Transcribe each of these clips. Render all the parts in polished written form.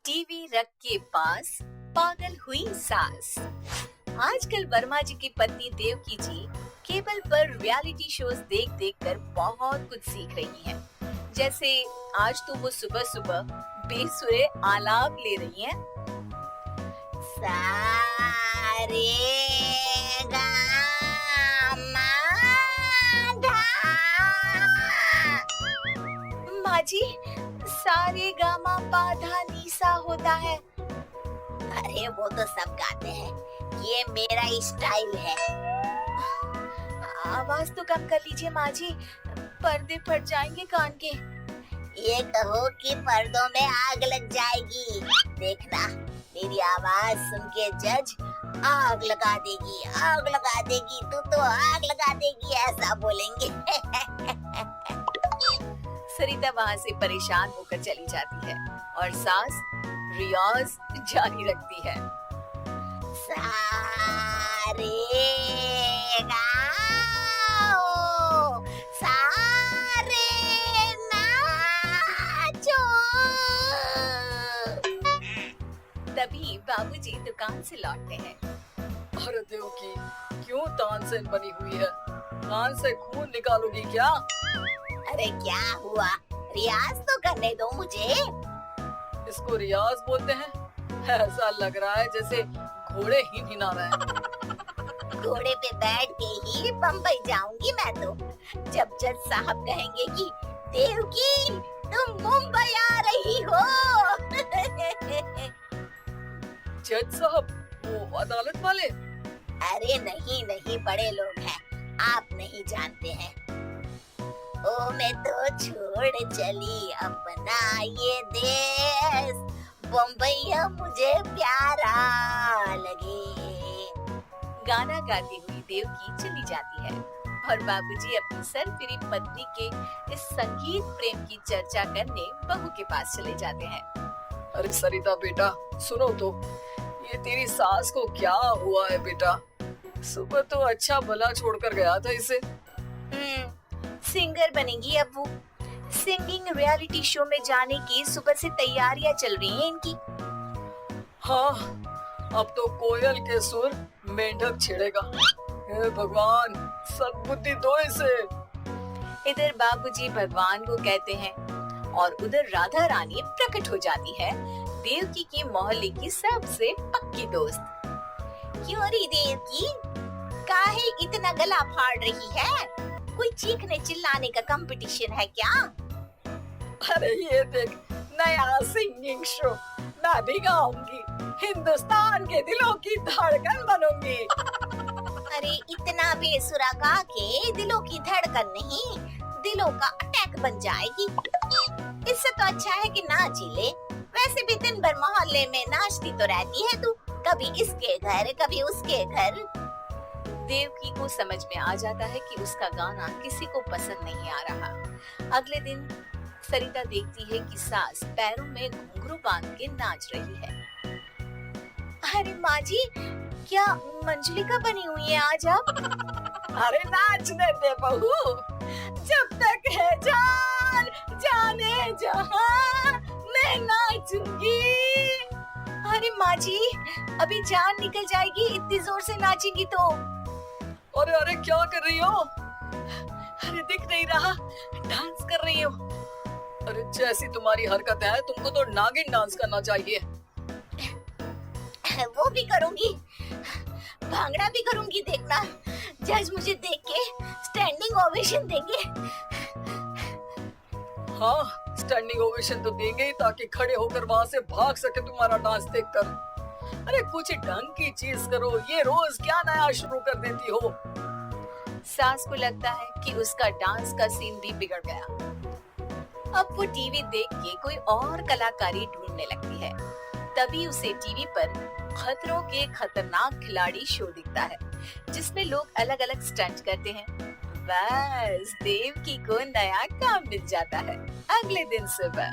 TV रख के पास पागल हुई सास। आजकल वर्मा जी की पत्नी देवकी जी केबल पर रियलिटी शोज देख देख कर बहुत कुछ सीख रही हैं। जैसे आज तो वो सुबह सुबह बेसुरे आलाप ले रही हैं। सारे गा मा धा। माँ जी, सारे गामा पाधा नीसा होता है। अरे वो तो सब गाते हैं, ये मेरा स्टाइल है। आवाज तो कम कर लीजिए माँ जी, पर्दे फट जाएंगे कान के। ये कहो कि पर्दों में आग लग जाएगी। देखना, मेरी आवाज सुन के जज आग लगा देगी, आग लगा देगी, तू तो आग लगा देगी, ऐसा बोलेंगे। सरिता वहाँ से परेशान होकर चली जाती है और सास रियाज जारी रखती है। सारे गाओ, सारे नाचो। तभी बाबूजी दुकान से लौटते हैं। अरे देवकी, क्यों तानसेन बनी हुई है? कान से खून निकालोगी क्या? अरे क्या हुआ, रियाज तो करने दो मुझे। इसको रियाज बोलते हैं? ऐसा लग रहा है जैसे घोड़े ही हिला रहे हैं। घोड़े पे बैठ के ही बम्बई जाऊंगी मैं तो, जब जज साहब कहेंगे कि देवकी तुम मुंबई आ रही हो। जज साहब, वो अदालत वाले? अरे नहीं नहीं, बड़े लोग हैं, आप नहीं जानते हैं। ओ मैं तो छोड़ चली अपना ये देश, बम्बई मुझे प्यारा लगे। गाना गाती हुई देवकी चली जाती है और बाबूजी अपनी सरफिरी पत्नी के इस संगीत प्रेम की चर्चा करने बहू के पास चले जाते हैं। अरे सरिता बेटा, सुनो तो, ये तेरी सास को क्या हुआ है बेटा? सुबह तो अच्छा भला छोड़कर गया था इसे। सिंगर बनेगी अब वो। सिंगिंग रियलिटी शो में जाने की सुबह से तैयारियां चल रही हैं इनकी। हाँ, अब तो कोयल के सुर मेंढक छेड़ेगा। हे भगवान, सद्बुद्धि दो इसे। इधर बाबूजी भगवान को कहते हैं और उधर राधा रानी प्रकट हो जाती है, देवकी की मोहल्ले की सबसे पक्की दोस्त। क्यों री देवकी, काहे इतना गला फाड़ रही है? कोई चीखने चिल्लाने का कंपटीशन है क्या? अरे ये देख, नया सिंगिंग शो, मैं भी गाऊंगी, हिंदुस्तान के दिलों की धड़कन बनूंगी। अरे इतना बेसुरा गा के दिलों की धड़कन नहीं, दिलों का अटैक बन जाएगी। इससे तो अच्छा है कि नाच ही ले। वैसे भी दिन भर मोहल्ले में नाचती तो रहती है तू, कभी इसके घर कभी उसके घर। देवकी को समझ में आ जाता है कि उसका गाना किसी को पसंद नहीं आ रहा। अगले दिन सरिता देखती है कि सास पैरों में घुंघरू बांध के नाच रही है। अरे माँ जी, क्या मंजुलिका बनी हुई है आज आप? अरे नाचने दे बहू, जब तक है जान जाने जहां मैं नाचूंगी। अरे माँ जी, अभी जान निकल जाएगी, इतनी जोर से नाचेंगी तो। अरे अरे क्या कर रही हो? अरे दिख नहीं रहा, डांस कर रही हो। अरे जैसी तुम्हारी हरकत है, तुमको तो नागिन डांस करना चाहिए। वो भी करूंगी, भांगड़ा भी करूंगी, देखना। जज मुझे देख के स्टैंडिंग ओवेशन देंगे। हाँ, स्टैंडिंग ओवेशन तो देंगे ही, ताकि खड़े होकर वहाँ से भाग सके तुम्हारा डांस देखकर। अरे कुछ ढंग की चीज करो, ये रोज क्या नया शुरू कर देती हो? सास को लगता है कि उसका डांस का सीन भी बिगड़ गया। अब वो टीवी देख के कोई और कलाकारी ढूंढने लगती है। तभी उसे टीवी पर खतरों के खतरनाक खिलाड़ी शो दिखता है, जिसमें लोग अलग अलग स्टंट करते हैं। बस देवकी को नया काम मिल जाता है। अगले दिन सुबह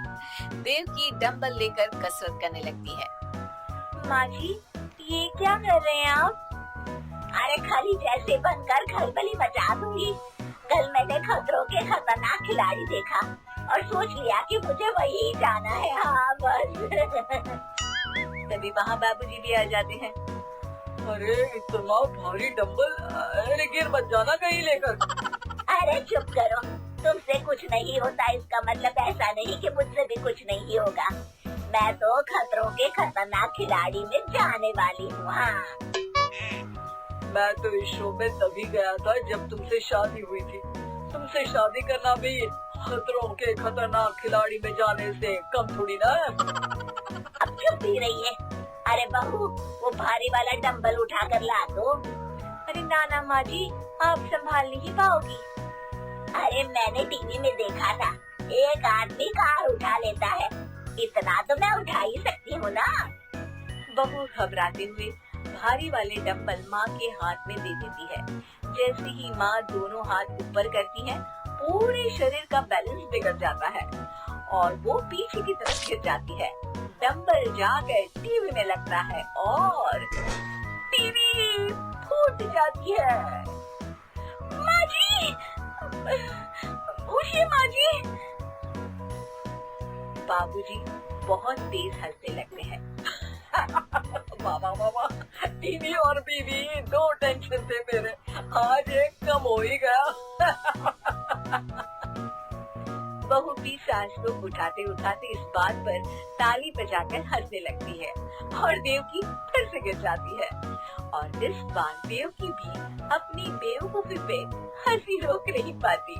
देवकी डंबल लेकर कसरत करने लगती है। माँ जी, ये क्या कर रहे हैं आप? अरे खाली जैसे बनकर खलबली मचा दूंगी। कल मैंने खतरों के खतरनाक खिलाड़ी देखा, और सोच लिया कि मुझे वही जाना है। हाँ बस। तभी वहाँ बाबूजी भी आ जाते हैं। अरे इतना भारी डंबल, अरे गिर मत जाना कहीं लेकर। अरे चुप करो, तुमसे कुछ नहीं होता इसका मतलब ऐसा नहीं कि मुझसे भी कुछ नहीं होगा। मैं तो खतरों के खतरनाक खिलाड़ी में जाने वाली हूँ। हाँ मैं तो इस शो में तभी गया था जब तुमसे शादी हुई थी। तुमसे शादी करना भी खतरों के खतरनाक खिलाड़ी में जाने से कम थोड़ी ना है। अब क्यों पी रही है? अरे बहू, वो भारी वाला डंबल उठा कर ला दो। अरे नाना माँ जी, आप संभाल नहीं पाओगी। अरे मैंने टीवी में देखा था, एक आदमी कार उठा लेता है, इतना तो मैं उठा ही सकती हूँ ना। बहू घबराते हुए भारी वाले डंबल माँ के हाथ में दे देती है। जैसे ही माँ दोनों हाथ ऊपर करती है, पूरे शरीर का बैलेंस बिगड़ जाता है और वो पीछे की तरफ गिर जाती है। डंबल जाकर टीवी में लगता है और टीवी फूट जाती है। माँ जी, उठिए माँ जी। बाबूजी बहुत तेज हंसने लगते हैं। मामा मामा, टीवी और बीवी दो टेंशन थे मेरे, आज एक कम हो ही गया। बहू भी सास को उठाते उठाते इस बात पर ताली बजाकर हंसने लगती है और देवकी फिर से गिर जाती है। और इस बार देवकी भी अपनी बेवकूफी पे हंसी रोक नहीं पाती।